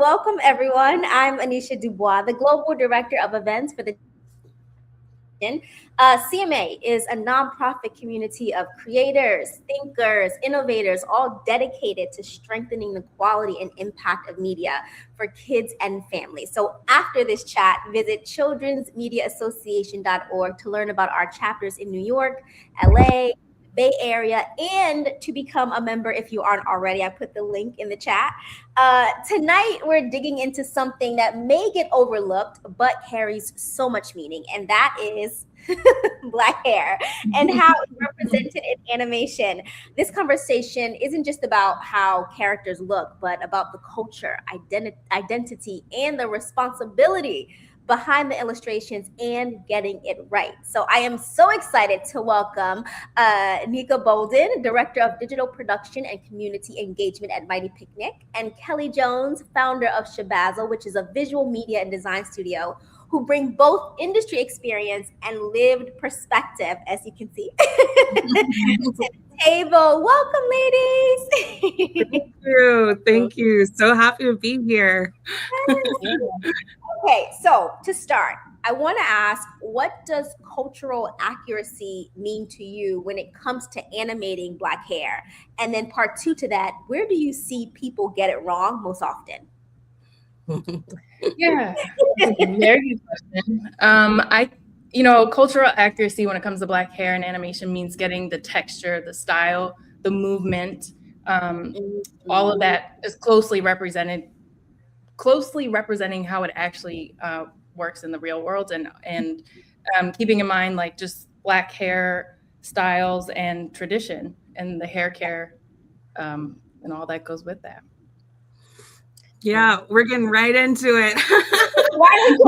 Welcome, everyone. I'm Anisha Dubois, the Global Director of Events for the Generation. CMA is a nonprofit community of creators, thinkers, innovators, all dedicated to strengthening the quality and impact of media for kids and families. So, after this chat, visit childrensmediaassociation.org to learn about our chapters in New York, LA, Bay Area, and to become a member if you aren't already. I put the link in the chat. Tonight, we're digging into something that may get overlooked but carries so much meaning, and that is black hair and how it's represented in animation. This conversation isn't just about how characters look, but about the culture, identity, and the responsibility behind the illustrations and getting it right. So I am so excited to welcome Nneka Bolden, Director of Digital Production and Community Engagement at Mighty Picnic, and Kelly Jones, founder of Shabazzle, which is a visual media and design studio who bring both industry experience and lived perspective, as you can see, to the table. Welcome, ladies. Thank you. Thank you. So happy to be here. Okay, so to start, I want to ask, what does cultural accuracy mean to you when it comes to animating black hair? And then part two to that, where do you see people get it wrong most often? Yeah, that's a very good question. Cultural accuracy when it comes to black hair and animation means getting the texture, the style, the movement, all of that is closely representing how it actually works in the real world, and keeping in mind like just black hair styles and tradition and the hair care and all that goes with that. Yeah, we're getting right into it. Right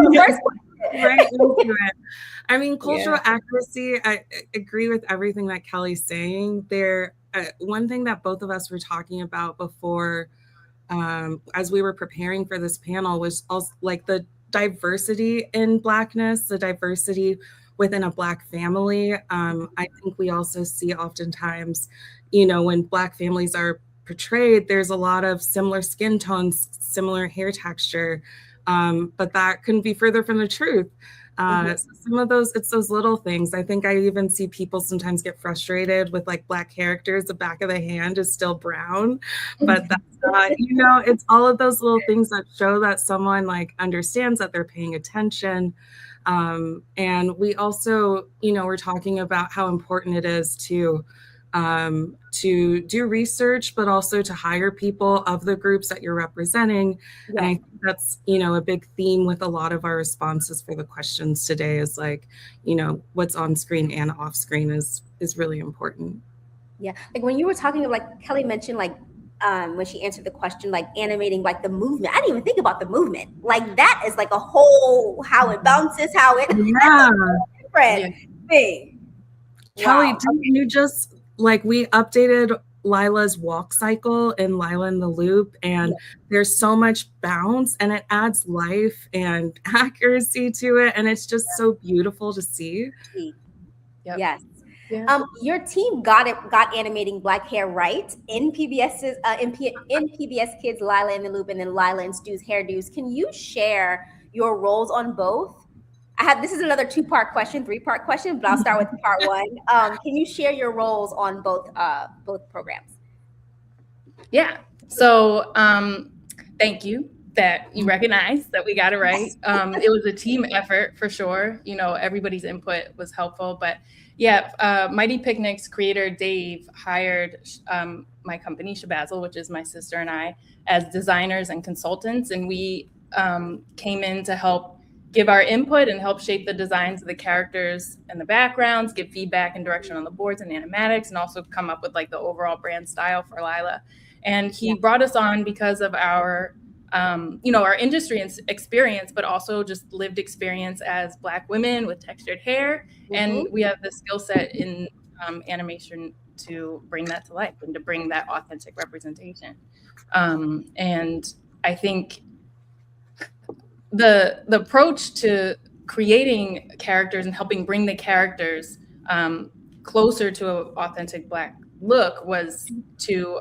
into it. I mean, cultural accuracy, I agree with everything that Kelly's saying. One thing that both of us were talking about before, as we were preparing for this panel, was also like the diversity in Blackness, the diversity within a Black family. I think we also see oftentimes, when Black families are portrayed, there's a lot of similar skin tones, similar hair texture, but that couldn't be further from the truth. So some of it's those little things. I think I even see people sometimes get frustrated with like Black characters. The back of the hand is still brown, but that's not, it's all of those little things that show that someone like understands that they're paying attention. And we also, we're talking about how important it is to do research, but also to hire people of the groups that you're representing. Yeah. And I think that's, a big theme with a lot of our responses for the questions today is like, what's on screen and off screen is really important. Yeah. Like when you were talking, like Kelly mentioned, like, when she answered the question, like animating, like the movement. I didn't even think about the movement. Like that is like a whole, how it bounces, how it, different thing. Kelly, didn't you just, like we updated Lila's walk cycle in Lila in the Loop, and there's so much bounce and it adds life and accuracy to it. And it's just so beautiful to see. Yep. Yes. Yeah. Your team got animating black hair right in PBS's in PBS Kids Lila in the Loop and then Lila and Stu's Hairdos. Can you share your roles on both? This is another 3-part question, but I'll start with part one. Can you share your roles on both programs? Yeah. So thank you that you recognize that we got it right. It was a team effort for sure. Everybody's input was helpful, but Mighty Picnic's creator Dave hired my company Shabazzle, which is my sister and I, as designers and consultants, and we came in to help give our input and help shape the designs of the characters and the backgrounds, give feedback and direction on the boards and animatics, and also come up with like the overall brand style for Lila. And he brought us on because of our, our industry experience, but also just lived experience as Black women with textured hair. Mm-hmm. And we have the skill set in animation to bring that to life and to bring that authentic representation. And I think the approach to creating characters and helping bring the characters closer to an authentic Black look was to,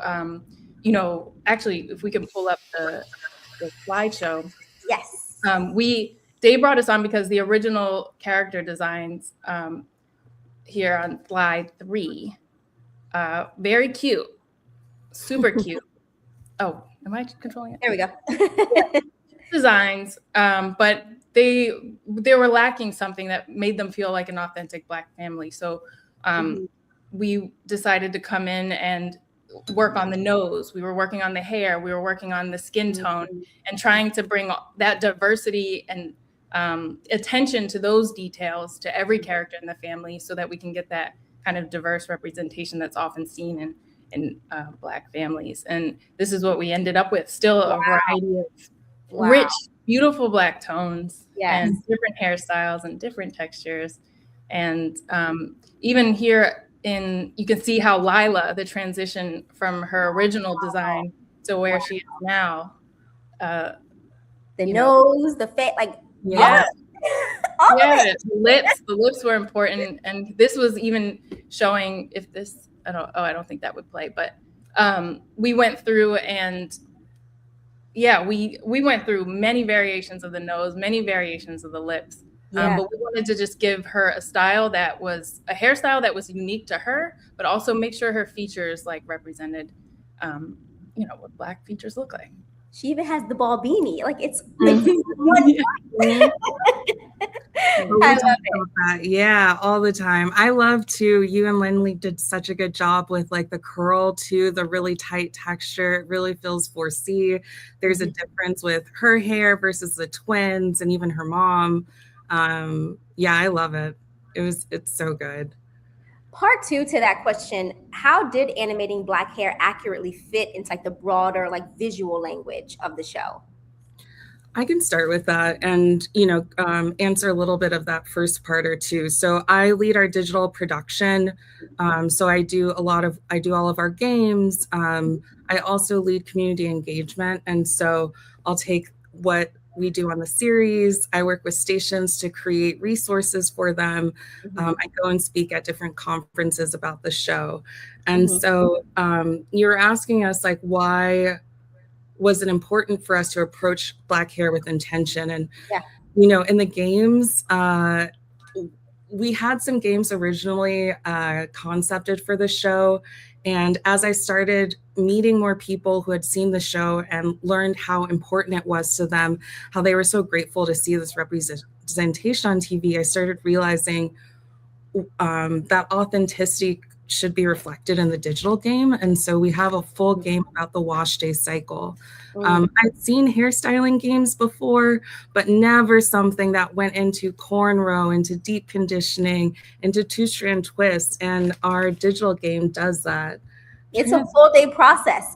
actually, if we can pull up the slideshow. Yes. They brought us on because the original character designs here on slide 3, very cute, super cute. Oh, am I controlling it? There we go. Designs, but they were lacking something that made them feel like an authentic Black family. So we decided to come in and work on the nose. We were working on the hair. We were working on the skin tone and trying to bring that diversity and attention to those details to every character in the family so that we can get that kind of diverse representation that's often seen in Black families. And this is what we ended up with, still a variety of rich, beautiful Black tones and different hairstyles and different textures. And even here you can see how Lila, the transition from her original design to where she is now. The nose, the face, like the lips were important. And this was even showing if this, I don't think that would play, but we went through and we went through many variations of the nose, many variations of the lips. But we wanted to just give her a style that was a hairstyle that was unique to her, but also make sure her features like represented, what Black features look like. She even has the ball beanie. Like it's I love that. Yeah, all the time. I love too. You and Lindley did such a good job with like the curl too, the really tight texture. It really feels 4C. There's a difference with her hair versus the twins and even her mom. I love it. It's so good. Part 2 to that question, how did animating Black hair accurately fit into like the broader like visual language of the show? I can start with that and, answer a little bit of that first part or two. So I lead our digital production. So I do all of our games. I also lead community engagement. And so I'll take what we do on the series. I work with stations to create resources for them. I go and speak at different conferences about the show. And so you're asking us like, why was it important for us to approach Black hair with intention? And, in the games, we had some games originally concepted for the show. And as I started meeting more people who had seen the show and learned how important it was to them, how they were so grateful to see this representation on TV, I started realizing that authenticity should be reflected in the digital game. And so we have a full game about the wash day cycle. I'd seen hairstyling games before, but never something that went into cornrow, into deep conditioning, into two-strand twists. And our digital game does that. It's a full day process.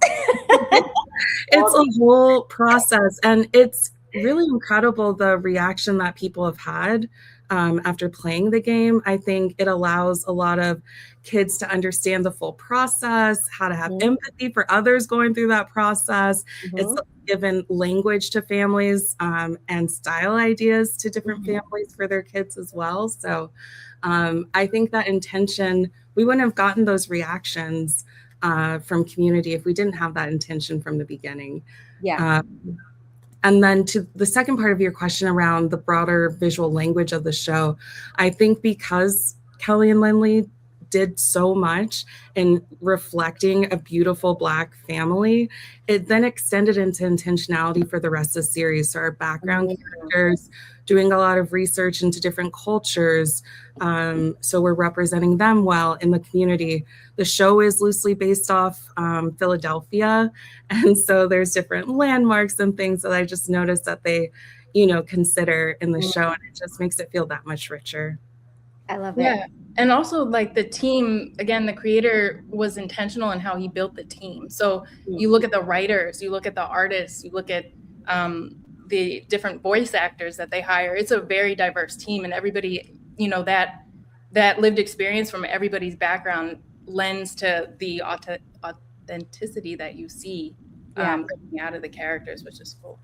It's a whole process. And it's really incredible the reaction that people have had after playing the game. I think it allows a lot of kids to understand the full process, how to have empathy for others going through that process. It's given language to families and style ideas to different families for their kids as well. So I think that intention, we wouldn't have gotten those reactions from community if we didn't have that intention from the beginning. And then to the second part of your question around the broader visual language of the show, I think because Kelly and Lindley did so much in reflecting a beautiful Black family, it then extended into intentionality for the rest of the series. So our background characters doing a lot of research into different cultures. So we're representing them well in the community. The show is loosely based off Philadelphia. And so there's different landmarks and things that I just noticed that they, consider in the show. And it just makes it feel that much richer. I love it. And also like the team, again, the creator was intentional in how he built the team. So you look at the writers, you look at the artists, you look at the different voice actors that they hire. It's a very diverse team, and everybody, that lived experience from everybody's background lends to the authenticity that you see coming out of the characters, which is cool.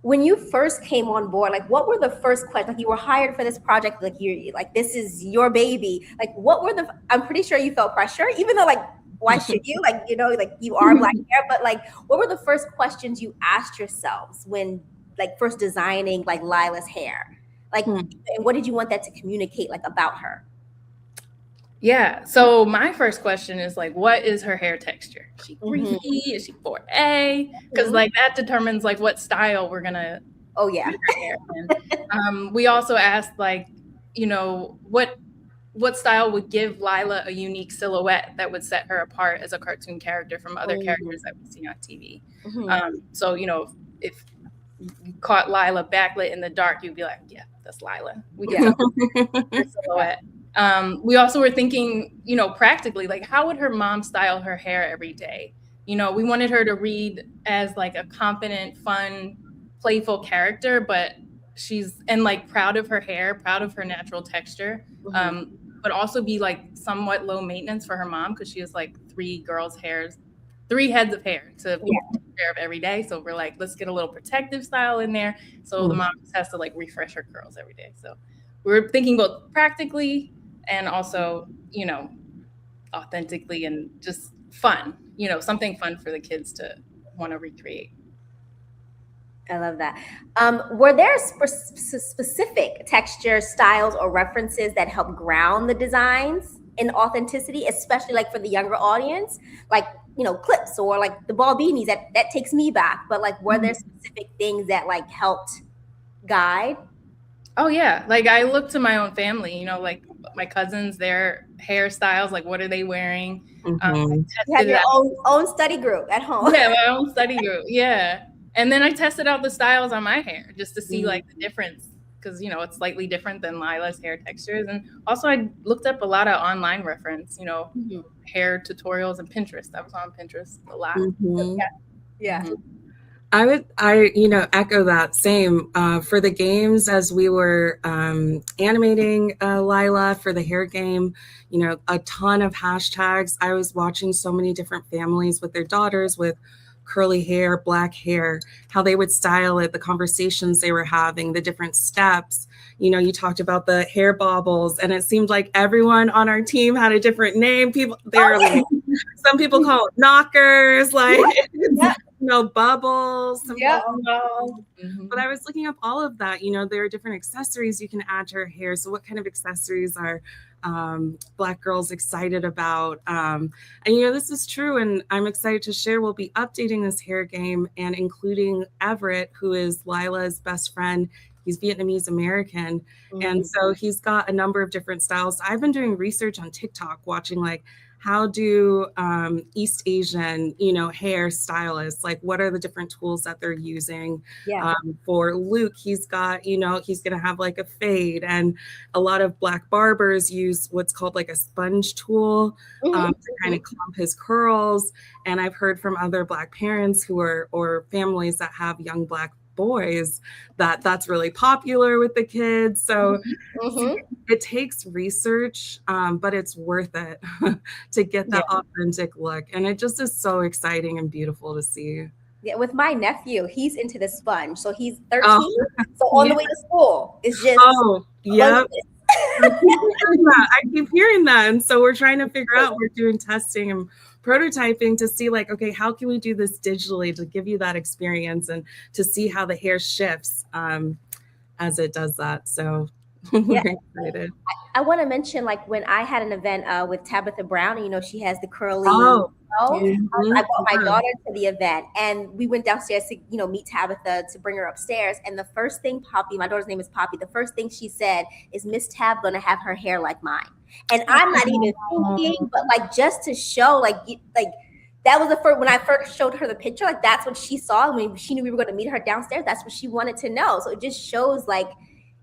When you first came on board, like what were the first questions? Like you were hired for this project, like you like this is your baby. Like what were I'm pretty sure you felt pressure, even though like why should you? Like, like you are black hair, but like, what were the first questions you asked yourselves when like first designing like Lila's hair? Like, and what did you want that to communicate like about her? Yeah. So my first question is like, what is her hair texture? Is she 3C? Is she 4A? Because like that determines like what style we're gonna. Oh yeah. Hair in. We also asked like, what style would give Lila a unique silhouette that would set her apart as a cartoon character from other characters that we see on TV. So if you caught Lila backlit in the dark, you'd be like, yeah, that's Lila. We get her silhouette. We also were thinking, practically, like how would her mom style her hair every day? We wanted her to read as like a confident, fun, playful character, but she's like proud of her hair, proud of her natural texture, but also be like somewhat low maintenance for her mom because she has like 3 heads of hair to take care of every day. So we're like, let's get a little protective style in there. So the mom just has to like refresh her curls every day. So we're thinking both practically and also, authentically and just fun, something fun for the kids to want to recreate. I love that. Were there specific texture, styles, or references that help ground the designs in authenticity, especially like for the younger audience, like clips or like the ball beanies? That takes me back. But like, were there specific things that like helped guide? Oh yeah, like I look to my own family. Like my cousins, their hairstyles, like what are they wearing? You have your own study group at home. Yeah, my own study group. Yeah. And then I tested out the styles on my hair just to see like the difference because, it's slightly different than Lila's hair textures. And also I looked up a lot of online reference, hair tutorials and Pinterest. I was on Pinterest a lot. Yeah. I would echo that same for the games as we were animating Lila for the hair game, a ton of hashtags. I was watching so many different families with their daughters with curly hair, black hair, how they would style it, the conversations they were having, the different steps. You talked about the hair bobbles, and it seemed like everyone on our team had a different name. Some people call it knockers, like bubbles. But I was looking up all of that. There are different accessories you can add to her hair. So what kind of accessories are Black girls excited about? And this is true, and I'm excited to share we'll be updating this hair game and including Everett, who is Lila's best friend. He's Vietnamese American, and so he's got a number of different styles. I've been doing research on TikTok, watching like how do East Asian, hair stylists, like what are the different tools that they're using? For Luke, he's got, he's going to have like a fade, and a lot of Black barbers use what's called like a sponge tool to kind of clump his curls. And I've heard from other Black parents or families that have young Black boys that's really popular with the kids. So it takes research, but it's worth it to get that authentic look. And it just is so exciting and beautiful to see. Yeah, with my nephew, he's into the sponge. So he's 13. So on the way to school, it's just I keep hearing that. And so we're trying to figure out, we're doing testing and prototyping to see like, okay, how can we do this digitally to give you that experience and to see how the hair shifts as it does that. So we're excited. I want to mention like when I had an event with Tabitha Brown, she has the curly. I brought my daughter to the event, and we went downstairs to meet Tabitha to bring her upstairs. And the first thing my daughter's name is Poppy, the first thing she said is, "Miss Tab gonna have her hair like mine." And I'm not even thinking, but like just to show like that was the first, when I first showed her the picture, like that's what she saw. When she knew we were going to meet her downstairs, that's what she wanted to know. So it just shows like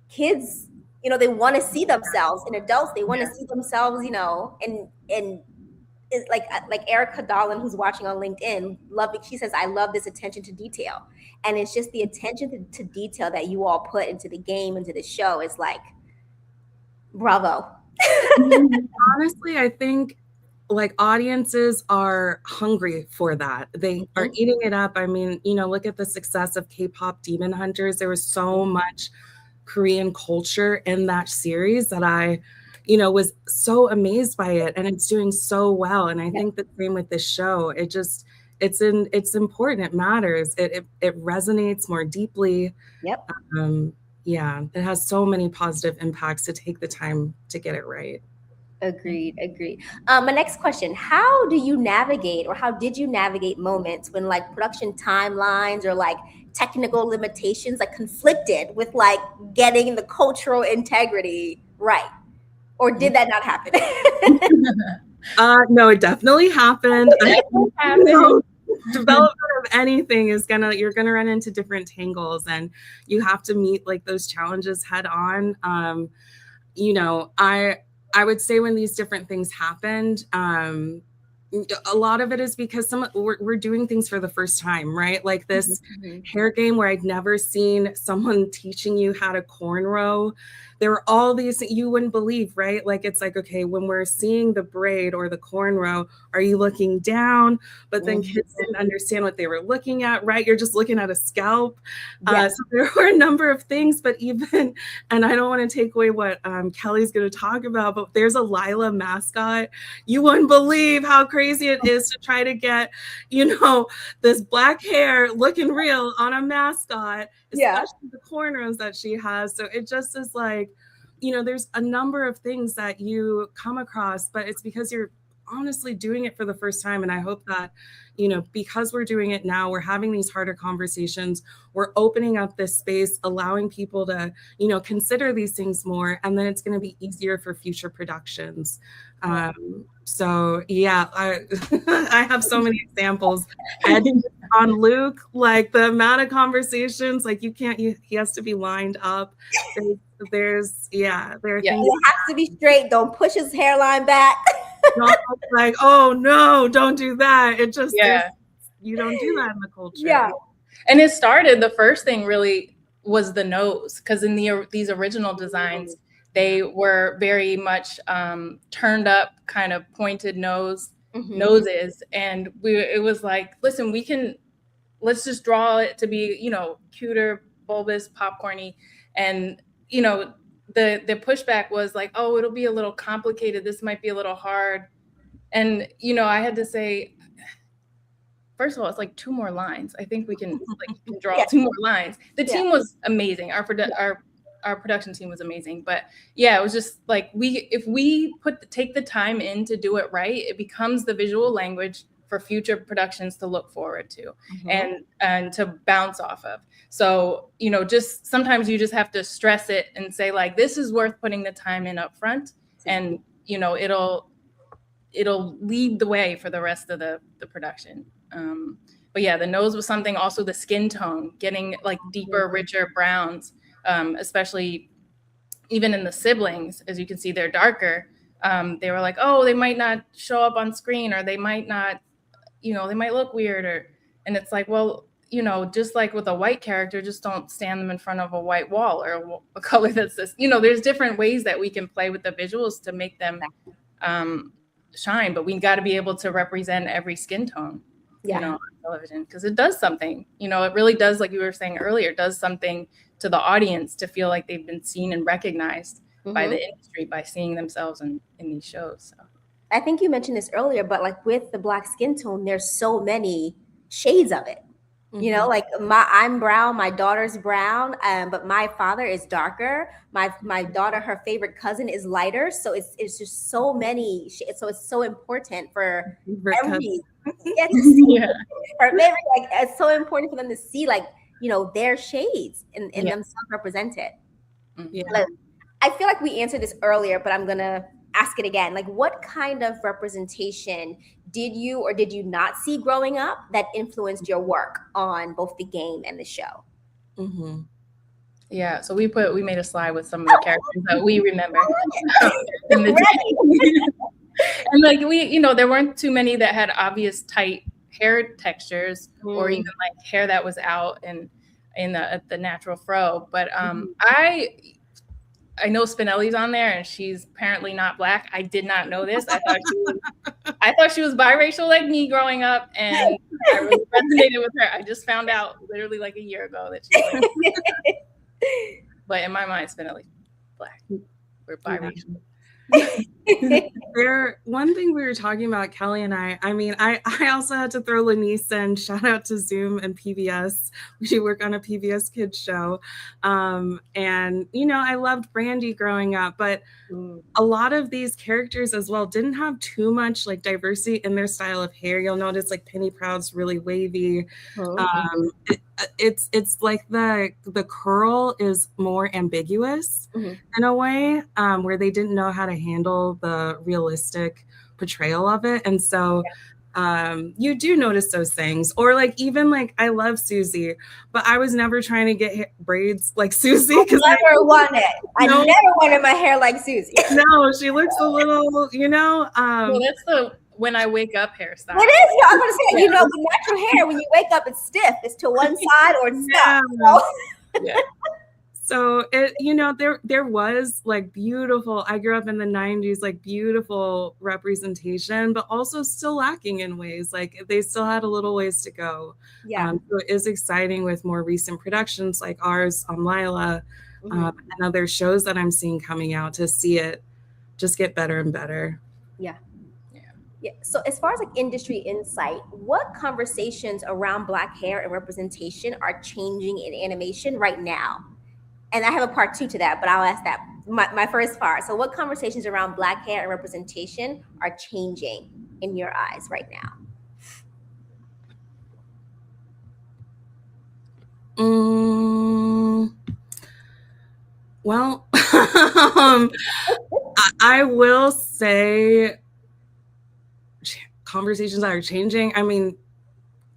kids, they want to see themselves, and adults, they want to see themselves, and it's like Erica Dolan, who's watching on LinkedIn, she says, "I love this attention to detail." And it's just the attention to detail that you all put into the game, into the show. It's like, bravo. Honestly, I think like audiences are hungry for that. They are eating it up. I mean, look at the success of K-pop Demon Hunters. There was so much Korean culture in that series that I was so amazed by it, and it's doing so well. And I think the same with this show. It's important. It matters. It resonates more deeply. Yep. Yeah, it has so many positive impacts to take the time to get it right. Agreed. My next question: how do you navigate, or how did you navigate moments when like production timelines or like technical limitations like conflicted with like getting the cultural integrity right? Or did that not happen? No, it definitely happened. Development of anything you're gonna run into different tangles, and you have to meet like those challenges head on. I would say when these different things happened, a lot of it is because we're doing things for the first time, right? Like this hair game where I'd never seen someone teaching you how to cornrow. There were all these you wouldn't believe, right? Like it's like, okay, when we're seeing the braid or the cornrow, are you looking down? But then kids didn't understand what they were looking at, right? You're just looking at a scalp. So there were a number of things, but even, and I don't want to take away what Kelly's going to talk about, but there's a Lila mascot. You wouldn't believe how crazy it is to try to get, this black hair looking real on a mascot, especially the cornrows that she has. So it just is like, there's a number of things that you come across, but it's because you're honestly doing it for the first time. And I hope that, because we're doing it now, we're having these harder conversations, we're opening up this space, allowing people to, consider these things more, and then it's going to be easier for future productions. So yeah, I have so many examples. And on Luke, like the amount of conversations, like he has to be lined up. There are things. It has to be straight. Don't push his hairline back. Not like, oh no, don't do that. It just, you don't do that in the culture. Yeah. And it started, the first thing really was the nose, because in these original designs, they were very much turned up, kind of pointed noses. And it was like, listen, let's just draw it to be, cuter, bulbous, popcorny. And, the pushback was like, oh, it'll be a little complicated. This might be a little hard. And, I had to say, first of all, it's like 2 more lines. I think we can draw 2 more lines. The team was amazing. Our production team was amazing. But yeah, it was just like, if we take the time in to do it right, it becomes the visual language for future productions to look forward to and to bounce off of. So, just sometimes you just have to stress it and say like, this is worth putting the time in up front, and, it'll lead the way for the rest of the production. But yeah, the nose was something. Also the skin tone, getting like deeper, richer browns, especially even in the siblings, as you can see, they're darker. They were like, oh, they might not show up on screen, or they might not, they might look weird, and it's like, well, just like with a white character, just don't stand them in front of a white wall or a color that's this, there's different ways that we can play with the visuals to make them shine, but we got to be able to represent every skin tone, on television, because it does something, it really does, like you were saying earlier, does something to the audience to feel like they've been seen and recognized by the industry by seeing themselves in these shows. So I think you mentioned this earlier, but like with the black skin tone, there's so many shades of it. Like I'm brown, my daughter's brown, but my father is darker. My daughter, her favorite cousin is lighter. So it's just so many. So it's so important for every to see her favorite. Like it's so important for them to see like their shades and themselves represented. Like, I feel like we answered this earlier, but I'm gonna ask it again. Like, what kind of representation did you or did you not see growing up that influenced your work on both the game and the show? Yeah, so we made a slide with some of the characters that we remember. And like there weren't too many that had obvious tight hair textures or even like hair that was out and in the natural fro. But I know Spinelli's on there, and she's apparently not Black. I did not know this. I thought she was biracial like me growing up, and I really resonated with her. I just found out literally like a year ago that she's like, but in my mind, Spinelli's Black. We're biracial. One thing we were talking about, Kelly and I mean, I also had to throw Lanisa and shout out to Zoom and PBS. We work on a PBS kids show. And, I loved Brandy growing up, but a lot of these characters as well didn't have too much like diversity in their style of hair. You'll notice like Penny Proud's really wavy. It's like the curl is more ambiguous in a way, where they didn't know how to handle the realistic portrayal of it. And so you do notice those things. Or like even like I love Susie, but I was never trying to get braids like Susie because I never wanted my hair like Susie. No, she looks a little, well, that's the when I wake up hairstyle. It is. I'm gonna say, with natural hair, when you wake up, it's stiff. It's to one side or it's stuck. Yeah. So there was like beautiful, I grew up in the 90s, like beautiful representation, but also still lacking in ways. Like they still had a little ways to go. Yeah. So it is exciting with more recent productions like ours on Lila and other shows that I'm seeing coming out to see it just get better and better. Yeah. So as far as like industry insight, what conversations around Black hair and representation are changing in animation right now? And I have a part 2 to that, but I'll ask that my first part. So what conversations around Black hair and representation are changing in your eyes right now? Well, I will say conversations that are changing. I mean,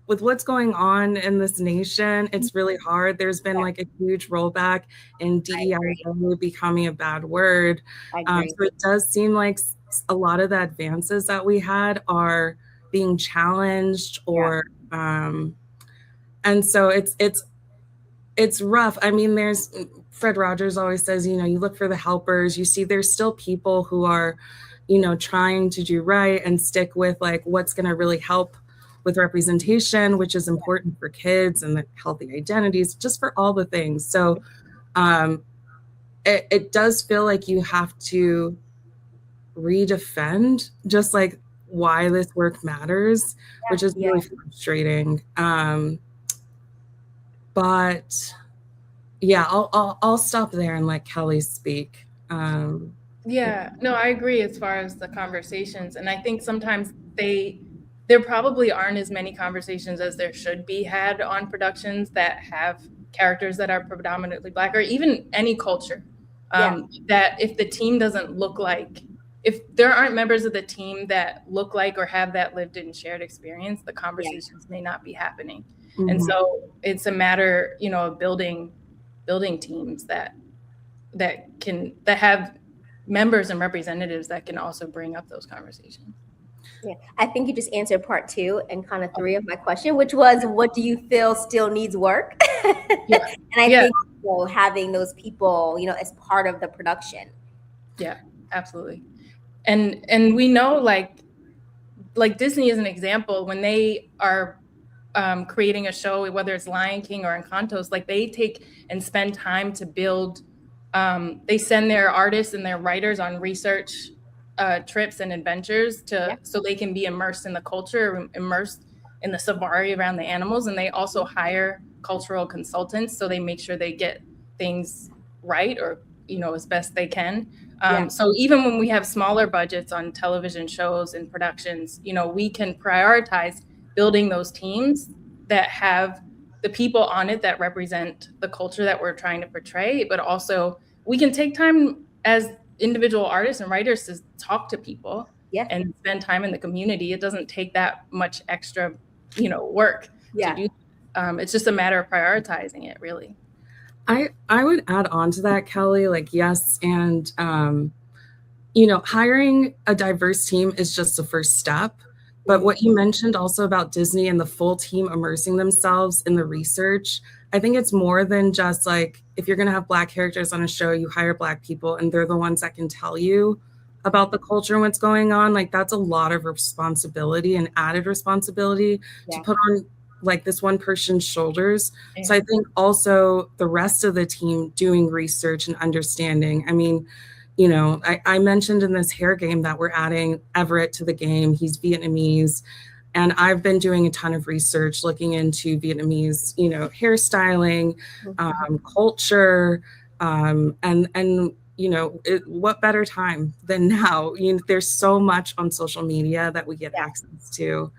with what's going on in this nation, it's really hard. There's been like a huge rollback in DEI becoming a bad word. So it does seem like a lot of the advances that we had are being challenged or, and so it's rough. I mean, there's Fred Rogers always says, you look for the helpers. You see, there's still people who are, trying to do right and stick with like what's going to really help with representation, which is important for kids and the healthy identities, just for all the things. So it does feel like you have to redefend just like why this work matters, which is really frustrating. But yeah, I'll stop there and let Kelly speak. No, I agree as far as the conversations. And I think sometimes there probably aren't as many conversations as there should be had on productions that have characters that are predominantly Black, or even any culture. That if the team doesn't look like, if there aren't members of the team that look like or have that lived and shared experience, the conversations may not be happening. And so it's a matter, of building teams that have members and representatives that can also bring up those conversations. Yeah, I think you just answered part 2 and kind of 3 of my question, which was, what do you feel still needs work? And I think having those people, as part of the production. Yeah, absolutely. And we know like Disney is an example, when they are creating a show, whether it's Lion King or Encantos, like they take and spend time to build. They send their artists and their writers on research trips and adventures so they can be immersed in the culture, immersed in the safari around the animals. And they also hire cultural consultants, so they make sure they get things right, or as best they can. So even when we have smaller budgets on television shows and productions, we can prioritize building those teams that have the people on it that represent the culture that we're trying to portray, but also we can take time as individual artists and writers to talk to people and spend time in the community. It doesn't take that much extra, work to do. It's just a matter of prioritizing it, really. I would add on to that, Kelly, like, yes. And, hiring a diverse team is just the first step. But what you mentioned also about Disney and the full team immersing themselves in the research, I think it's more than just like, if you're going to have Black characters on a show, you hire Black people and they're the ones that can tell you about the culture and what's going on. Like, that's a lot of responsibility and added responsibility to put on like this one person's shoulders. So I think also the rest of the team doing research and understanding. I mean, you know, I mentioned in this hair game that we're adding Everett to the game. He's Vietnamese. And I've been doing a ton of research looking into Vietnamese, you know, hairstyling, culture, and you know, what better time than now? You know, there's so much on social media that we get access to.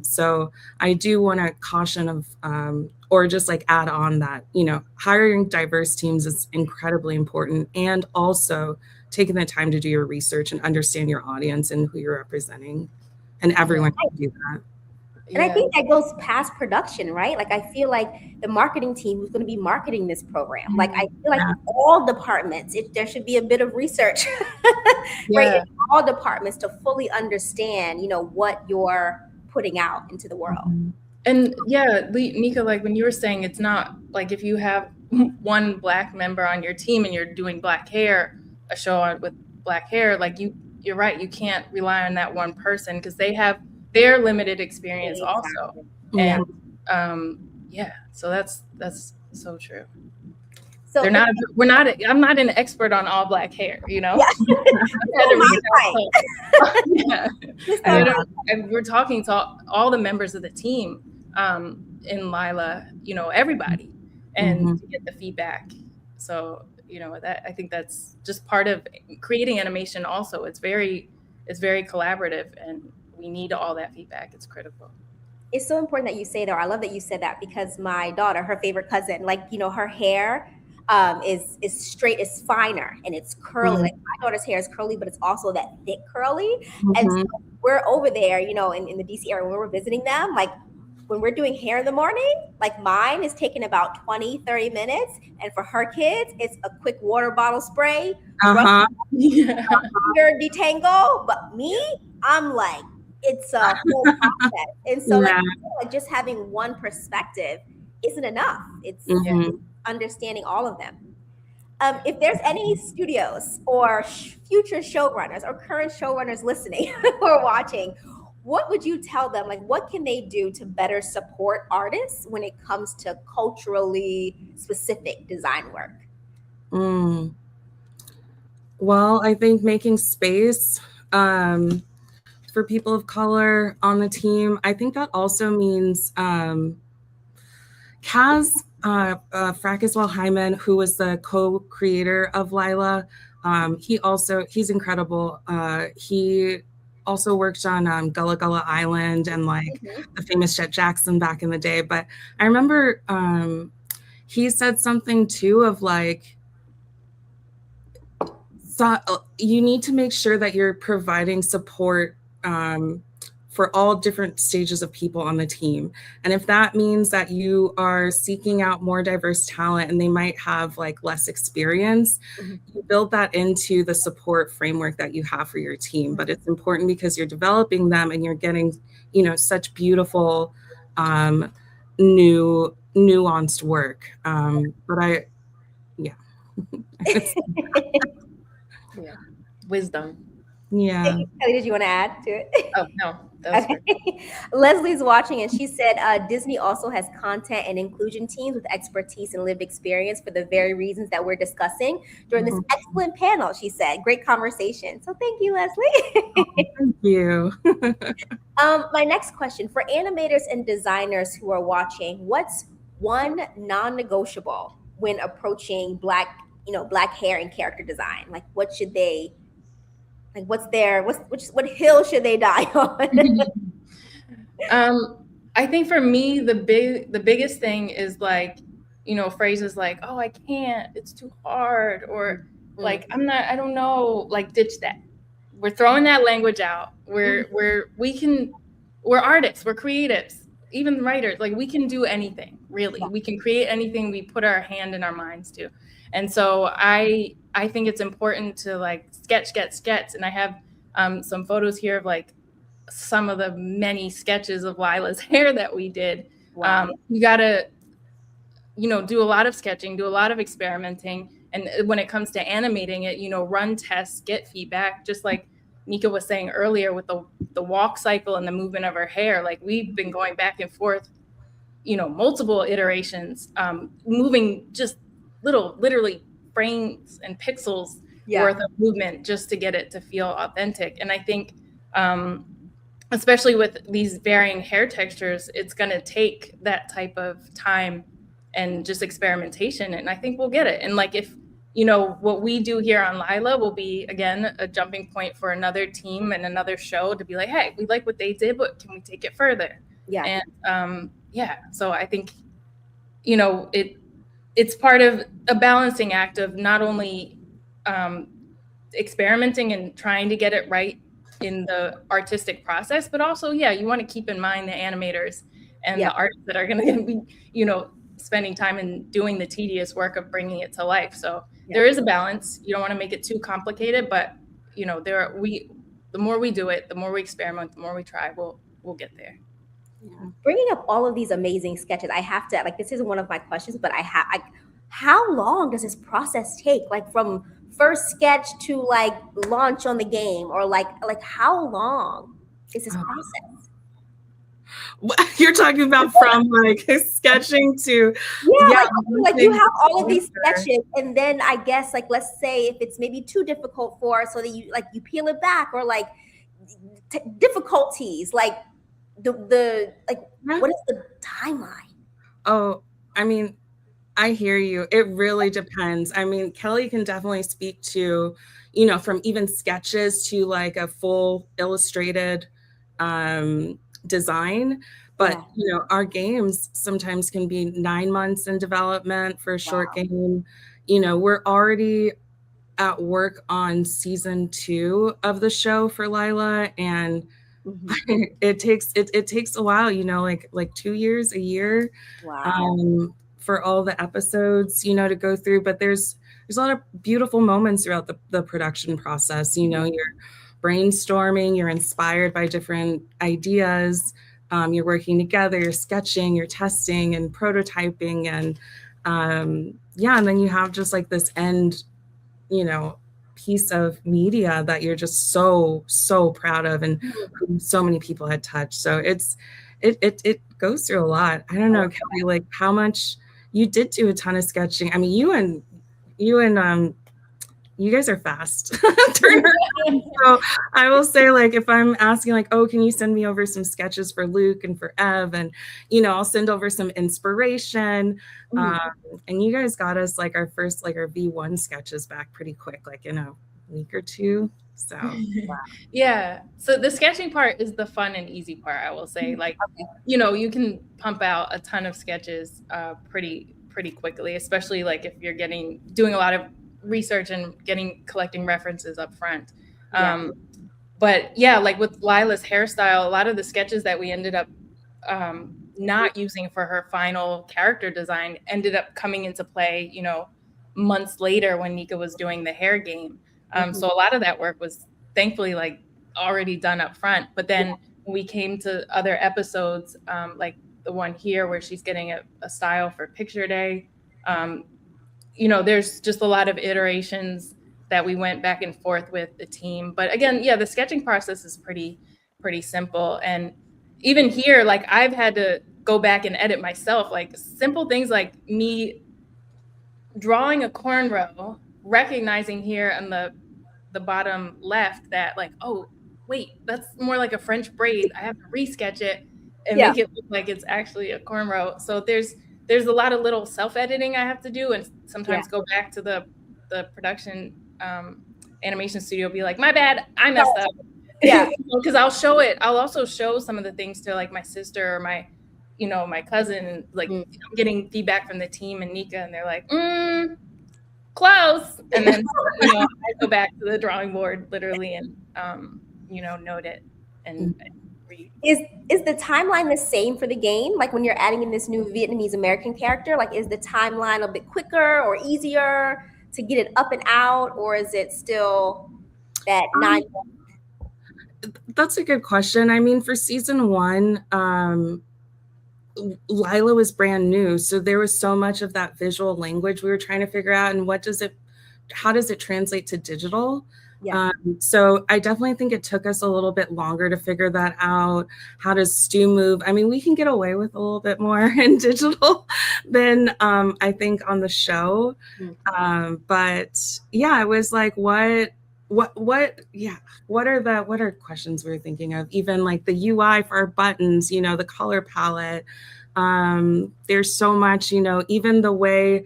So I do want to caution of, or just like add on that, you know, hiring diverse teams is incredibly important, and also taking the time to do your research and understand your audience and who you're representing. And everyone can do that. And I think that goes past production, right? Like, I feel like the marketing team who's going to be marketing this program, like, I feel like all departments, there should be a bit of research, right? In all departments to fully understand, you know, what you're putting out into the world. And yeah, Nneka, like when you were saying, it's not like if you have one Black member on your team and you're doing Black hair, a show with Black hair, like you're right, you can't rely on that one person because they have their limited experience also. And so that's so true. So I'm not an expert on all Black hair, you know. And we're talking to all the members of the team in Lila, you know, everybody, and to get the feedback. So, you know, that I think that's just part of creating animation also. It's very collaborative, and we need all that feedback. It's critical. It's so important that you say that. I love that you said that, because my daughter, her favorite cousin, like, you know, her hair is straight, is finer, and it's curly. Like, my daughter's hair is curly, but it's also that thick curly. And so we're over there, you know, in the DC area when we're visiting them, like when we're doing hair in the morning, like mine is taking about 20-30 minutes, and for her kids it's a quick water bottle spray, finger detangle. But me, I'm like, it's a whole process. And so like just having one perspective isn't enough. It's understanding all of them. If there's any studios or future showrunners or current showrunners listening or watching, what would you tell them? Like, what can they do to better support artists when it comes to culturally specific design work? Well, I think making space for people of color on the team. I think that also means Kaz Fracaswell Hyman, who was the co-creator of Lila, he's incredible. He also worked on Gullah Gullah Island and like the famous Jet Jackson back in the day. But I remember he said something too of like, so you need to make sure that you're providing support for all different stages of people on the team. And if that means that you are seeking out more diverse talent and they might have like less experience, you build that into the support framework that you have for your team. But it's important because you're developing them and you're getting, you know, such beautiful, new, nuanced work. But Wisdom. Yeah. Kelly, did you want to add to it? Oh, no. That was okay. Leslie's watching, and she said Disney also has content and inclusion teams with expertise and lived experience for the very reasons that we're discussing during this excellent panel, she said. Great conversation. So thank you, Leslie. Thank you. My next question, for animators and designers who are watching, what's one non-negotiable when approaching Black hair and character design? Like, what should they, like, what hill should they die on? I think for me, the biggest thing is like, you know, phrases like, oh, I can't, it's too hard, or like, I don't know, like, ditch that. We're throwing that language out. We're artists, we're creatives, even writers, like we can do anything, really. We can create anything we put our hand and our minds to. And so I think it's important to like sketch. And I have some photos here of like some of the many sketches of Lila's hair that we did. Wow. You gotta, you know, do a lot of sketching, do a lot of experimenting. And when it comes to animating it, you know, run tests, get feedback, just like Nneka was saying earlier with the walk cycle and the movement of her hair. Like we've been going back and forth, you know, multiple iterations, moving just literally frames and pixels worth of movement just to get it to feel authentic. And I think, especially with these varying hair textures, it's going to take that type of time and just experimentation. And I think we'll get it. And like, if, you know, what we do here on Lila will be, again, a jumping point for another team and another show to be like, hey, we like what they did, but can we take it further? Yeah. And so I think, you know, it's part of a balancing act of not only experimenting and trying to get it right in the artistic process, but also, you want to keep in mind the animators and the artists that are going to be, you know, spending time and doing the tedious work of bringing it to life. So there is a balance. You don't want to make it too complicated, but you know, the more we do it, the more we experiment, the more we try, we'll get there. Bringing up all of these amazing sketches, I have to, like, this isn't one of my questions, but how long does this process take? Like from first sketch to like launch on the game, or like how long is this process? You're talking about from like sketching to like you have all of these sketches, and then I guess, like, let's say if it's maybe too difficult for, so that you peel it back, or like difficulties, like the what is the timeline? Oh, I mean, I hear you. It really depends. I mean, Kelly can definitely speak to, you know, from even sketches to like a full illustrated design. But, you know, our games sometimes can be 9 months in development for a short game. You know, we're already at work on season 2 of the show for Lila, and it takes a while, you know, like 2 years, a year. For all the episodes, you know, to go through. But there's a lot of beautiful moments throughout the production process. You know, you're brainstorming, you're inspired by different ideas, you're working together, you're sketching, you're testing and prototyping, and and then you have just like this end, you know, piece of media that you're just so proud of, and so many people had touched. So it goes through a lot. I don't know, Kelly, like how much you did do a ton of sketching. I mean, you guys are fast. So I will say, like, if I'm asking, like, oh, can you send me over some sketches for Luke and for Ev, and you know, I'll send over some inspiration. And you guys got us like our first, like our V1 sketches back pretty quick, like in a week or two. So so the sketching part is the fun and easy part, I will say. Like, you know, you can pump out a ton of sketches pretty quickly, especially like if you're doing a lot of research and collecting references up front. But like with Lila's hairstyle, a lot of the sketches that we ended up not using for her final character design ended up coming into play, you know, months later when Nneka was doing the hair game. So a lot of that work was thankfully like already done up front. But then when we came to other episodes, like the one here where she's getting a style for picture day, you know, there's just a lot of iterations that we went back and forth with the team. But again, the sketching process is pretty simple. And even here, like I've had to go back and edit myself, like simple things like me drawing a cornrow, recognizing here on the bottom left that like, oh, wait, that's more like a French braid. I have to resketch it and make it look like it's actually a cornrow. So there's a lot of little self-editing I have to do, and sometimes go back to the production animation studio, be like, my bad, I messed up. Because I'll show it. I'll also show some of the things to like my sister or my, you know, my cousin, like getting feedback from the team and Nneka, and they're like, close. And then you know, I go back to the drawing board literally and you know, note it and read. Is the timeline the same for the game? Like when you're adding in this new Vietnamese American character, like is the timeline a bit quicker or easier to get it up and out, or is it still that 9 months? That's a good question. I mean, for season 1, Lila was brand new, so there was so much of that visual language we were trying to figure out, and how does it translate to digital? Yeah. So I definitely think it took us a little bit longer to figure that out. How does Stu move? I mean, we can get away with a little bit more in digital than I think on the show. But yeah, it was like, yeah, what are questions we were thinking of? Even like the UI for our buttons, the color palette. There's so much, even the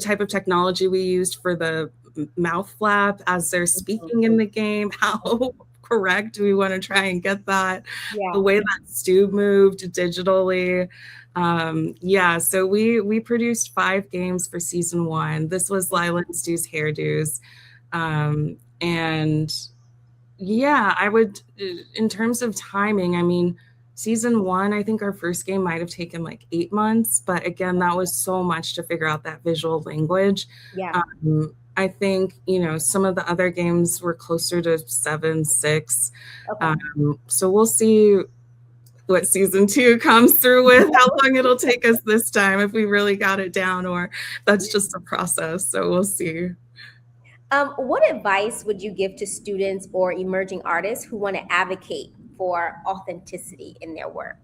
type of technology we used for the mouth flap as they're speaking in the game, how correct we want to try and get that, the way that Stu moved digitally. So we produced 5 games for season 1. This was Lila and Stu's hairdos. And yeah, I would, in terms of timing, I mean, season 1, I think our first game might have taken like 8 months, but again, that was so much to figure out that visual language. Yeah. I think, some of the other games were closer to 7, 6. Okay. So we'll see what season 2 comes through with, how long it'll take us this time, if we really got it down, or that's just a process. So we'll see. What advice would you give to students or emerging artists who want to advocate for authenticity in their work?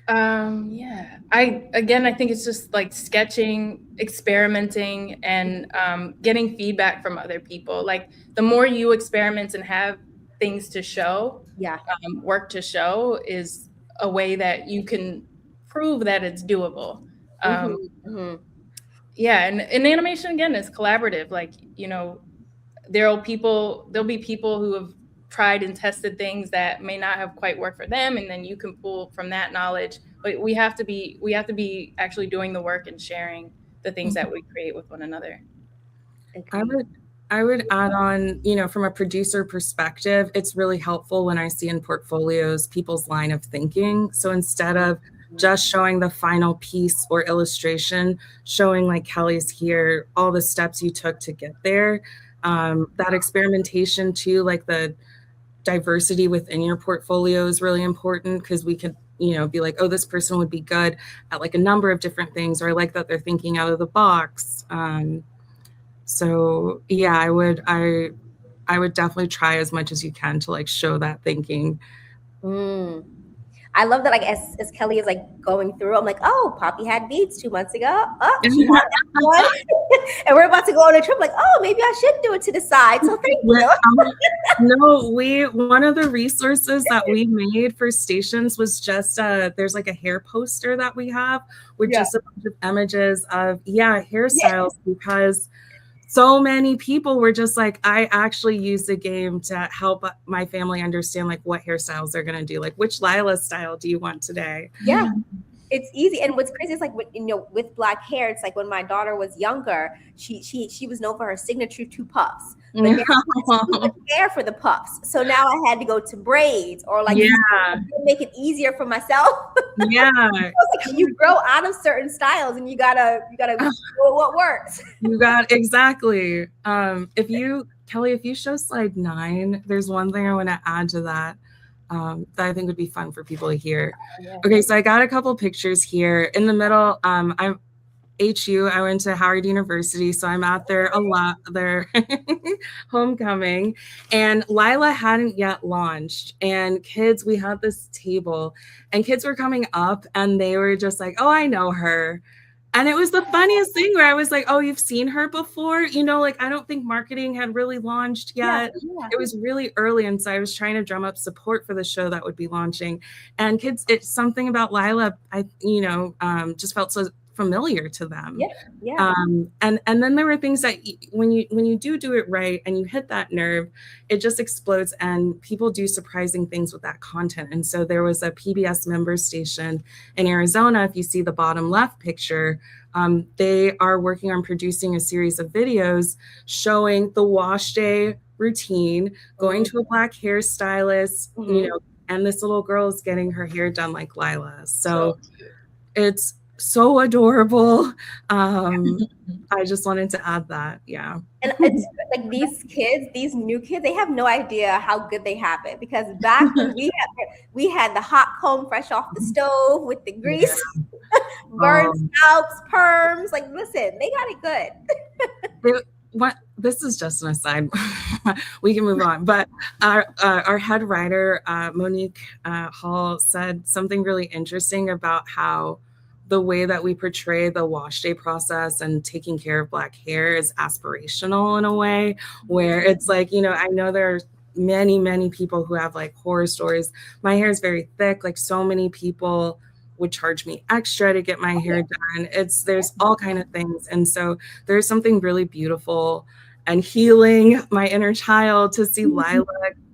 I think it's just like sketching, experimenting, and getting feedback from other people. Like the more you experiment and have things to show, work to show, is a way that you can prove that it's doable. Yeah, and animation again is collaborative. Like, there'll be people who have tried and tested things that may not have quite worked for them, and then you can pull from that knowledge. But we have to be actually doing the work and sharing the things that we create with one another. I would add on, from a producer perspective, it's really helpful when I see in portfolios people's line of thinking. So instead of just showing the final piece or illustration, showing like Kelly's here, all the steps you took to get there. That experimentation too, like the diversity within your portfolio is really important, because we could, be like, oh, this person would be good at like a number of different things, or I like that they're thinking out of the box. So yeah, I would definitely try as much as you can to like show that thinking. I love that, like, as Kelly is like going through, I'm like, oh, Poppy had beads 2 months ago. Oh, she had that one. And we're about to go on a trip, like, oh, maybe I should do it to the side. So thank you. No, one of the resources that we made for stations was just there's like a hair poster that we have with just a bunch of images of hairstyles, because so many people were just like, I actually use the game to help my family understand like what hairstyles they're going to do. Like, which Lila style do you want today? Yeah, it's easy. And what's crazy is like, with black hair, it's like when my daughter was younger, she was known for her signature 2 puffs. But now she didn't care for the puffs. So now I had to go to braids, or like make it easier for myself. Yeah. So like, you grow out of certain styles, and you gotta know what works. Exactly. Kelly, if you show slide 9, there's one thing I want to add to that. That I think would be fun for people to hear. Okay, so I got a couple pictures here. In the middle, I'm HU. I went to Howard University, so I'm out there a lot. Their homecoming, and Lila hadn't yet launched. And we had this table, and kids were coming up, and they were just like, "Oh, I know her." And it was the funniest thing, where I was like, oh, you've seen her before? Like, I don't think marketing had really launched yet. It was really early. And so I was trying to drum up support for the show that would be launching. And kids, it's something about Lila, just felt so familiar to them. And then there were things that when you do it right and you hit that nerve, it just explodes, and people do surprising things with that content. And so there was a PBS member station in Arizona. If you see the bottom left picture, they are working on producing a series of videos showing the wash day routine, going to a black hairstylist, and this little girl is getting her hair done like Lila. So it's so adorable. I just wanted to add that. Yeah. And it's like these new kids, they have no idea how good they have it, because back when we had the hot comb fresh off the stove with the grease, burned scalps, perms. Like, listen, they got it good. what, this is just an aside. We can move on. But our head writer, Monique Hall, said something really interesting about how the way that we portray the wash day process and taking care of Black hair is aspirational in a way where it's like, you know, I know there are many people who have like horror stories. My hair is very thick. Like so many people would charge me extra to get my hair done. There's all kind of things. And so there's something really beautiful and healing my inner child to see Lila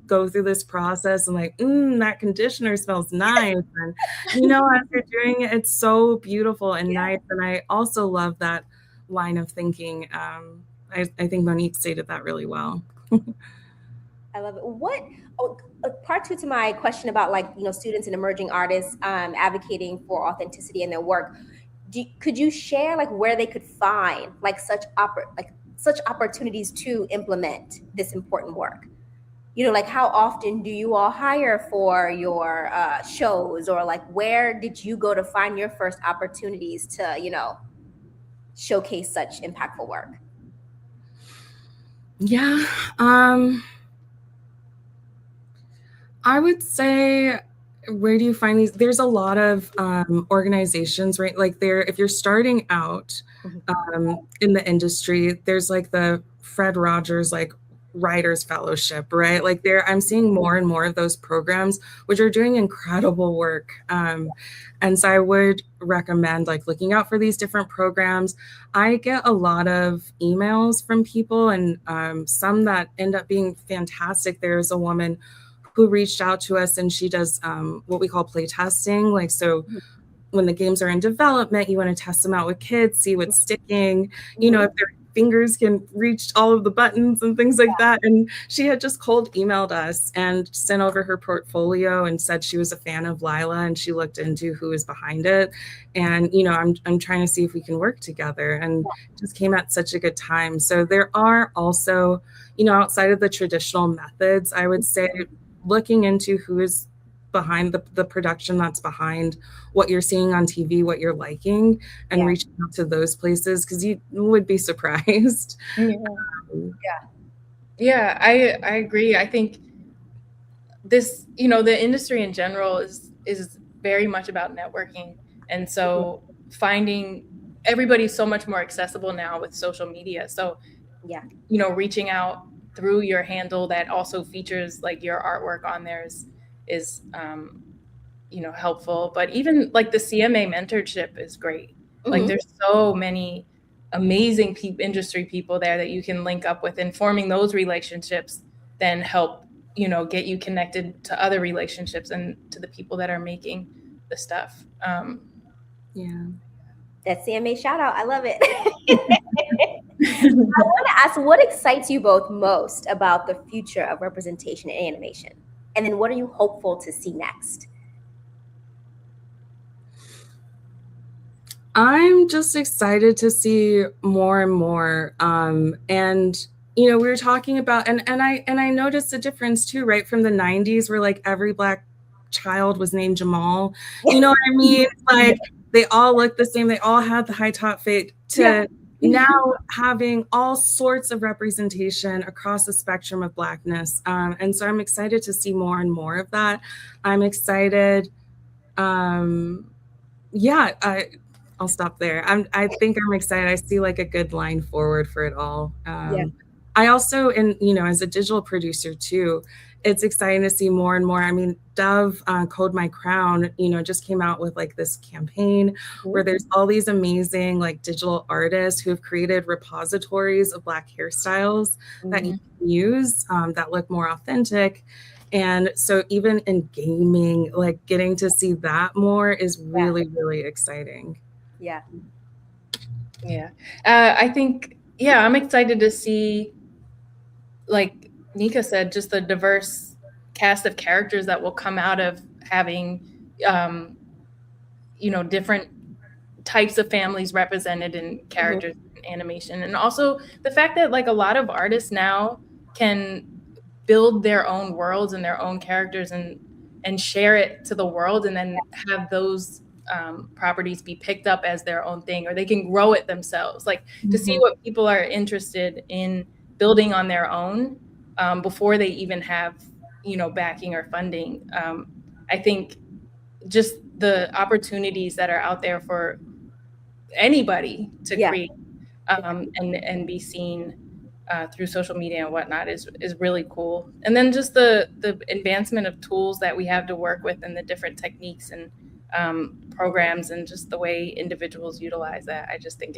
go through this process and like, that conditioner smells nice. And, you know, as you're doing it, it's so beautiful and nice. And I also love that line of thinking. I think Monique stated that really well. I love it. Part two to my question about like, you know, students and emerging artists advocating for authenticity in their work. Could you share like where they could find like such opportunities to implement this important work? You know, like how often do you all hire for your shows, or like where did you go to find your first opportunities to, you know, showcase such impactful work? Yeah. I would say, where do you find these? There's a lot of organizations, right? Like if you're starting out in the industry, there's like the Fred Rogers, like Writers Fellowship, right? Like I'm seeing more and more of those programs, which are doing incredible work. And so I would recommend like looking out for these different programs. I get a lot of emails from people and some that end up being fantastic. There's a woman who reached out to us and she does what we call play testing. Like, so when the games are in development, you want to test them out with kids, see what's sticking, you know, if their fingers can reach all of the buttons and things like that. And she had just cold emailed us and sent over her portfolio and said she was a fan of Lila and she looked into who is behind it. And, you know, I'm trying to see if we can work together, and just came at such a good time. So there are also, you know, outside of the traditional methods, I would say looking into who is behind the production that's behind what you're seeing on TV, what you're liking, and reaching out to those places, because you would be surprised. Yeah, I agree. I think this, you know, the industry in general is very much about networking. And so finding everybody's so much more accessible now with social media. So, you know, reaching out through your handle that also features like your artwork on there is you know, helpful. But even like the CMA mentorship is great. Like there's so many amazing industry people there that you can link up with, and forming those relationships then help, you know, get you connected to other relationships and to the people that are making the stuff. That CMA shout out, I love it. I want to ask, what excites you both most about the future of representation in animation? And then what are you hopeful to see next? I'm just excited to see more and more. And, you know, we were talking about, and I noticed a difference too, right? From the 90s, where like every Black child was named Jamal. You know what I mean? Like they all looked the same. They all had the high top fade, to now having all sorts of representation across the spectrum of Blackness. And so I'm excited to see more and more of that. I'm excited. I'll stop there. I think I'm excited. I see like a good line forward for it all. I also, and you know, as a digital producer too, it's exciting to see more and more. I mean, Dove, Code My Crown, you know, just came out with like this campaign where there's all these amazing like digital artists who have created repositories of Black hairstyles that you can use that look more authentic. And so even in gaming, like getting to see that more is really, really exciting. I think, I'm excited to see, like Nneka said, just the diverse cast of characters that will come out of having, you know, different types of families represented in characters in animation. And also the fact that like a lot of artists now can build their own worlds and their own characters and share it to the world, and then have those properties be picked up as their own thing, or they can grow it themselves. Like to see what people are interested in building on their own before they even have, backing or funding. I think just the opportunities that are out there for anybody to create and be seen through social media and whatnot is really cool. And then just the advancement of tools that we have to work with, and the different techniques and programs, and just the way individuals utilize that, I just think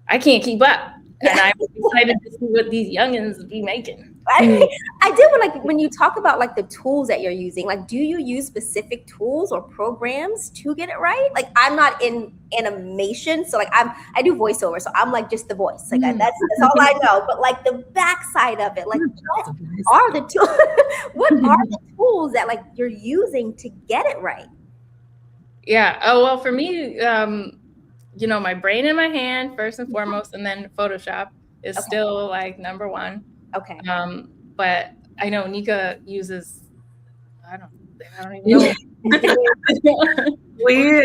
I can't keep up. And I'm excited to see what these youngins be making. I did want, when you talk about the tools that you're using, do you use specific tools or programs to get it right? I'm not in animation, so I do voiceover, so I'm just the voice. That's all I know. But the backside of it, what are the tools? What are the tools that you're using to get it right? Yeah. Oh well, for me, my brain in my hand first and foremost, and then Photoshop is still number one. Okay. But I know Nneka uses, I don't even know. we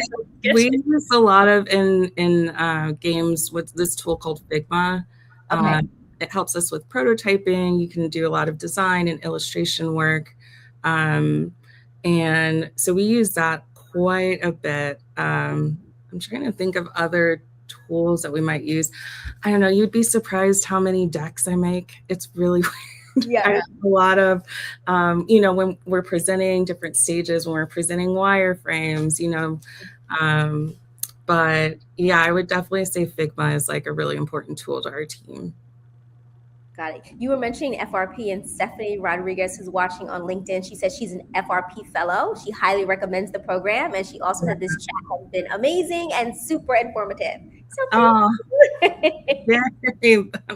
use a lot of in games with this tool called Figma. It helps us with prototyping. You can do a lot of design and illustration work. And so we use that quite a bit. I'm trying to think of other tools that we might use. I don't know. You'd be surprised how many decks I make. It's really weird. Yeah. I have a lot of, when we're presenting different stages, when we're presenting wireframes, but yeah, I would definitely say Figma is a really important tool to our team. Got it. You were mentioning FRP, and Stephanie Rodriguez, who's watching on LinkedIn, she says she's an FRP fellow. She highly recommends the program, and she also said this chat has been amazing and super informative. So that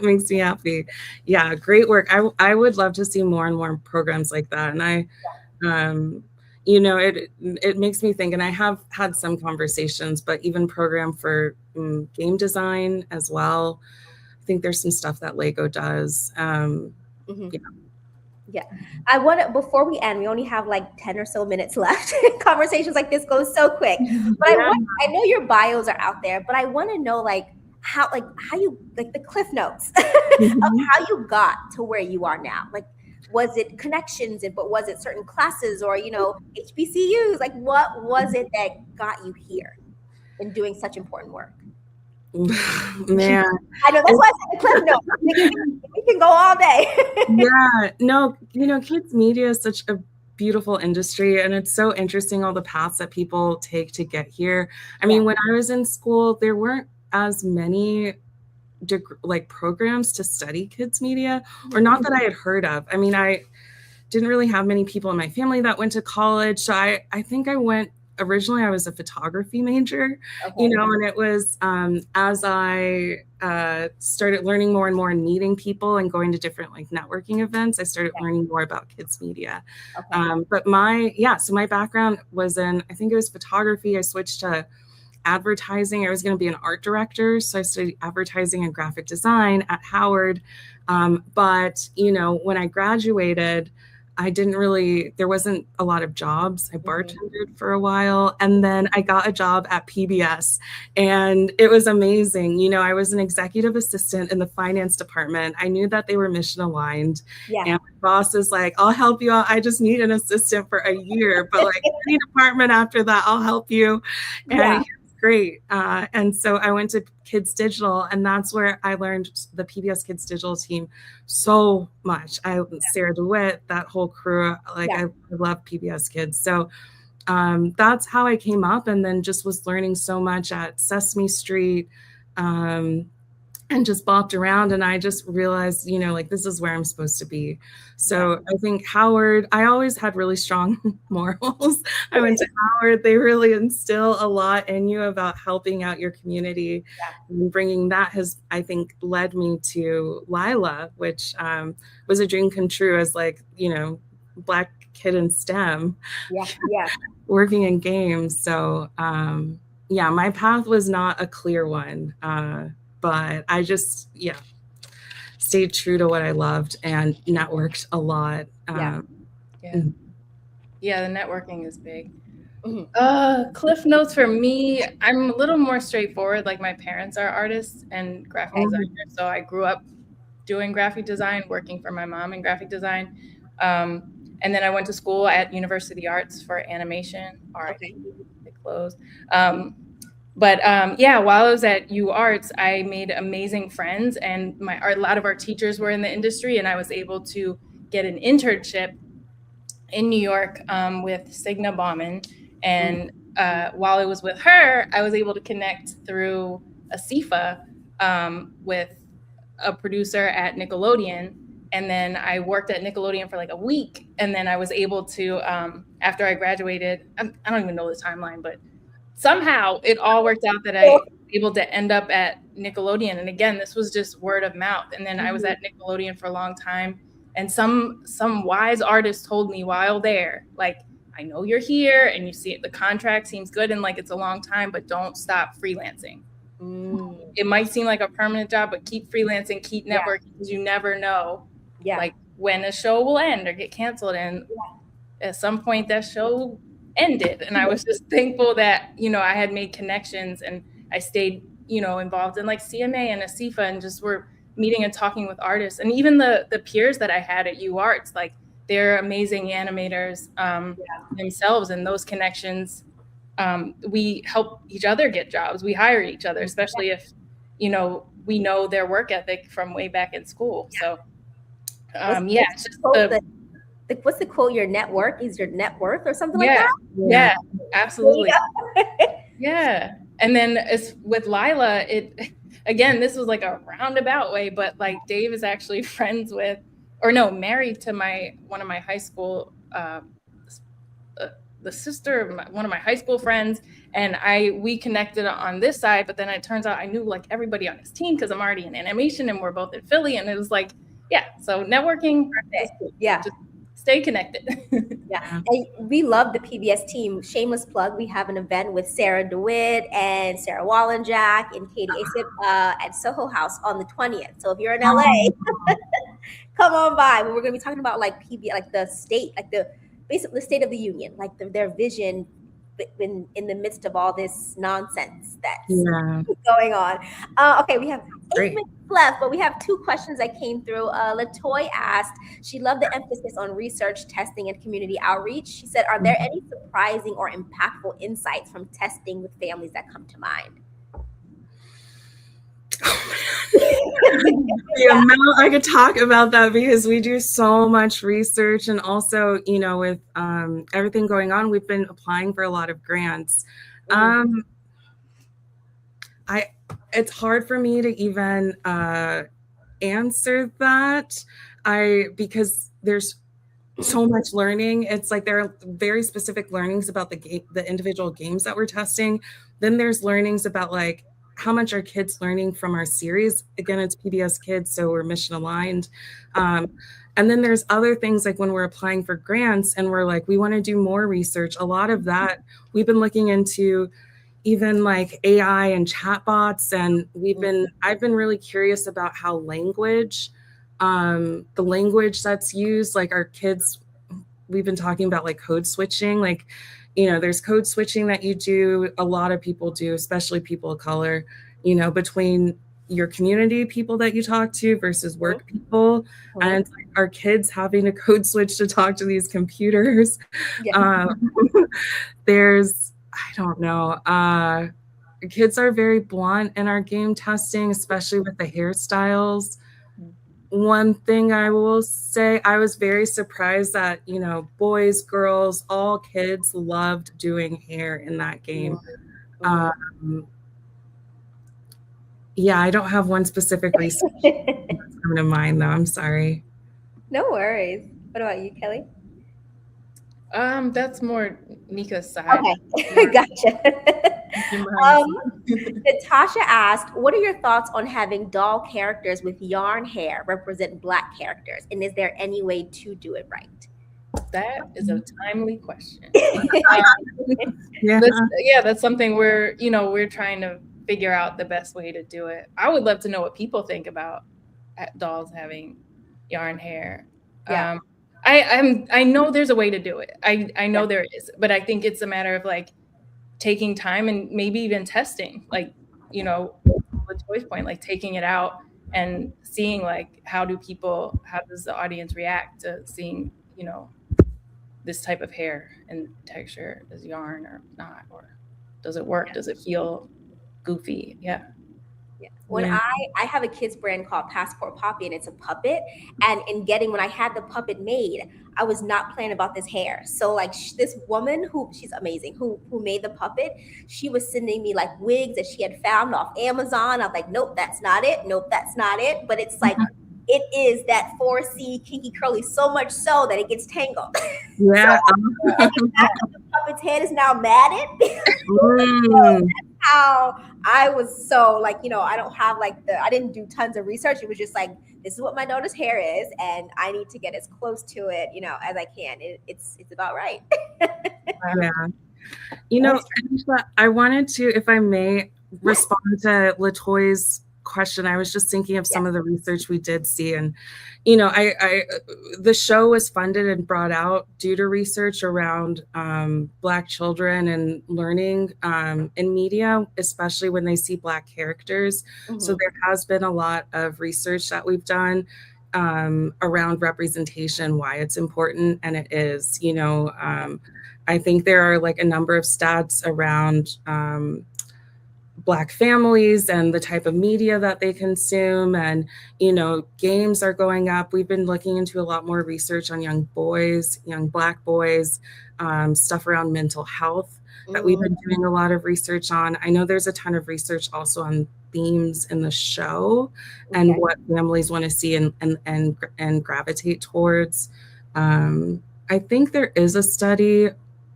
makes me happy. Yeah, great work. I would love to see more and more programs like that. And it makes me think, and I have had some conversations, but even program for game design as well. I think there's some stuff that Lego does. Yeah. I want to, before we end, we only have 10 or so minutes left. Conversations like this go so quick. But I know your bios are out there, but I want to know how you the cliff notes of how you got to where you are now. Was it connections, but was it certain classes or HBCUs? What was it that got you here in doing such important work? Man, I know, that's why I said the cliff notes. We can go all day. Yeah, no, kids media is such a beautiful industry, and it's so interesting all the paths that people take to get here. I mean, when I was in school, there weren't as many programs to study kids media, or not that I had heard of. I mean, I didn't really have many people in my family that went to college, so I think I went. Originally, I was a photography major, and it was as I started learning more and more and meeting people and going to different networking events, I started learning more about kids media. But so my background was in, I think it was photography. I switched to advertising. I was going to be an art director, so I studied advertising and graphic design at Howard. But when I graduated, there wasn't a lot of jobs. I bartended for a while, and then I got a job at PBS, and it was amazing. I was an executive assistant in the finance department. I knew that they were mission aligned. And my boss is like, I'll help you out. I just need an assistant for a year, but any department after that, I'll help you. And great. And so I went to Kids Digital, and that's where I learned the PBS Kids Digital team so much. Sarah DeWitt, that whole crew, I love PBS Kids. So that's how I came up, and then just was learning so much at Sesame Street, and just bopped around, and I just realized, this is where I'm supposed to be. So I think Howard, I always had really strong morals. I went to Howard. They really instill a lot in you about helping out your community, and bringing that has, I think, led me to Lila, which was a dream come true as Black kid in STEM, working in games. So my path was not a clear one. But I just, stayed true to what I loved and networked a lot. The networking is big. Cliff notes for me, I'm a little more straightforward. Like my parents are artists and graphic designers, so I grew up doing graphic design, working for my mom in graphic design. And then I went to school at University Arts for animation, RIP, it closed. Yeah, while I was at U Arts, I made amazing friends, and a lot of our teachers were in the industry, and I was able to get an internship in New York with Signa Bauman. And while I was with her, I was able to connect through ASIFA with a producer at Nickelodeon. And then I worked at Nickelodeon for like a week. And then I was able to, after I graduated, I don't even know the timeline, but somehow it all worked out that I was able to end up at Nickelodeon. And again, this was just word of mouth. And then I was at Nickelodeon for a long time. And some wise artist told me while there, like, I know you're here and you see it, the contract seems good and like it's a long time, but don't stop freelancing. It might seem like a permanent job, but keep freelancing, keep networking, because you never know like when a show will end or get canceled. And at some point that show ended. And I was just thankful that, I had made connections and I stayed, involved in like CMA and ASIFA and just were meeting and talking with artists. And even the peers that I had at U Arts, like they're amazing animators themselves, and those connections, we help each other get jobs. We hire each other, especially if, we know their work ethic from way back in school. So it's just what's the quote? Your network is your net worth, or something like that. Yeah, absolutely. Yeah. And then with Lila, again, this was like a roundabout way, but like Dave is actually friends with, married to one of my high school, the sister of one of my high school friends. And we connected on this side, but then it turns out I knew like everybody on his team because I'm already in animation and we're both in Philly. And it was like, so networking. Just stay connected. And we love the PBS team. Shameless plug. We have an event with Sarah DeWitt and Sarah Wallenjack and Katie Asip at Soho House on the 20th. So if you're in LA, come on by. We're going to be talking about like PBS, like the state, like basically the state of the union, like their vision in the midst of all this nonsense that's going on. Okay, we have 8 minutes left, but we have 2 questions that came through. Latoy asked, she loved the emphasis on research, testing, and community outreach. She said, are there any surprising or impactful insights from testing with families that come to mind? The amount I could talk about that, because we do so much research, and also, with everything going on, we've been applying for a lot of grants. It's hard for me to even answer that, because there's so much learning. It's like there are very specific learnings about the individual games that we're testing. Then there's learnings about like how much are kids learning from our series. Again, it's PBS Kids, so we're mission aligned. And then there's other things like when we're applying for grants and we're like, we want to do more research. A lot of that we've been looking into, even like AI and chatbots. And I've been really curious about how language, the language that's used, like our kids, we've been talking about like code switching, like, there's code switching that you do. A lot of people do, especially people of color, between your community people that you talk to versus work people. And it's like our kids having to code switch to talk to these computers. There's, I don't know. Kids are very blunt in our game testing, especially with the hairstyles. One thing I will say, I was very surprised that, boys, girls, all kids loved doing hair in that game. I don't have one specific reason that's coming to mind, though. I'm sorry. No worries. What about you, Kelly? That's more Nneka's side. Okay, gotcha. Natasha asked, what are your thoughts on having doll characters with yarn hair represent Black characters? And is there any way to do it right? That is a timely question. That's something we're trying to figure out the best way to do it. I would love to know what people think about dolls having yarn hair. I know there's a way to do it. I know there is, but I think it's a matter of like taking time and maybe even testing, like, you know, Latoya's point, like taking it out and seeing like how does the audience react to seeing, you know, this type of hair and texture, does yarn or not, or does it work? Does it feel goofy? Yeah. When I have a kids brand called Passport Poppy, and it's a puppet. And when I had the puppet made, I was not playing about this hair. So like this woman she's amazing, who made the puppet, she was sending me like wigs that she had found off Amazon. I'm like, nope, that's not it. Nope, that's not it. But it's like, it is that 4C kinky curly, so much so that it gets tangled. Yeah. So, the puppet's head is now matted. So that's how I was. So like, you know, I don't have like I didn't do tons of research. It was just like, this is what my daughter's hair is, and I need to get as close to it, you know, as I can. It's about right. Yeah. You know, I wanted to, if I may, respond to Latoya's question. I was just thinking of some of the research we did see, and you know, the show was funded and brought out due to research around Black children and learning in media, especially when they see Black characters. So there has been a lot of research that we've done around representation, why it's important, and it is. You know, I think there are like a number of stats around Black families and the type of media that they consume, and you know, games are going up. We've been looking into a lot more research on young boys, young Black boys, stuff around mental health that we've been doing a lot of research on. I know there's a ton of research also on themes in the show and what families want to see and gravitate towards. I think there is a study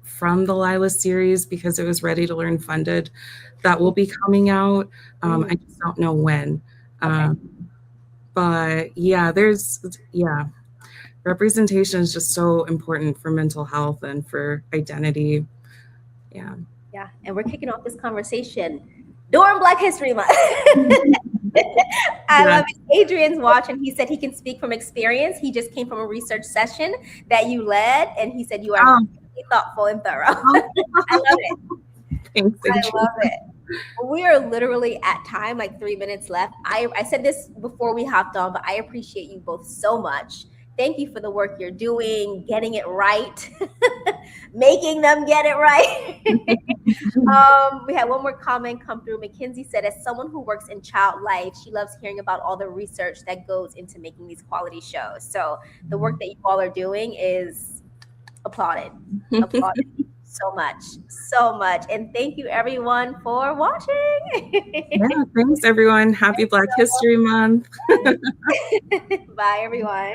from the Lila series, because it was Ready to Learn funded, that will be coming out. I just don't know when. But yeah, representation is just so important for mental health and for identity. Yeah. Yeah. And we're kicking off this conversation during Black History Month. I love it. Adrian's watching. He said he can speak from experience. He just came from a research session that you led, and he said you are thoughtful and thorough. I love it. Thanks, I love it. We are literally at time, like 3 minutes left. I said this before we hopped on, but I appreciate you both so much. Thank you for the work you're doing, getting it right, making them get it right. We had one more comment come through. Mackenzie said, as someone who works in child life, she loves hearing about all the research that goes into making these quality shows. So the work that you all are doing is applauded. So much. And thank you everyone for watching. Yeah, thanks everyone. Happy Black History Month. Bye everyone.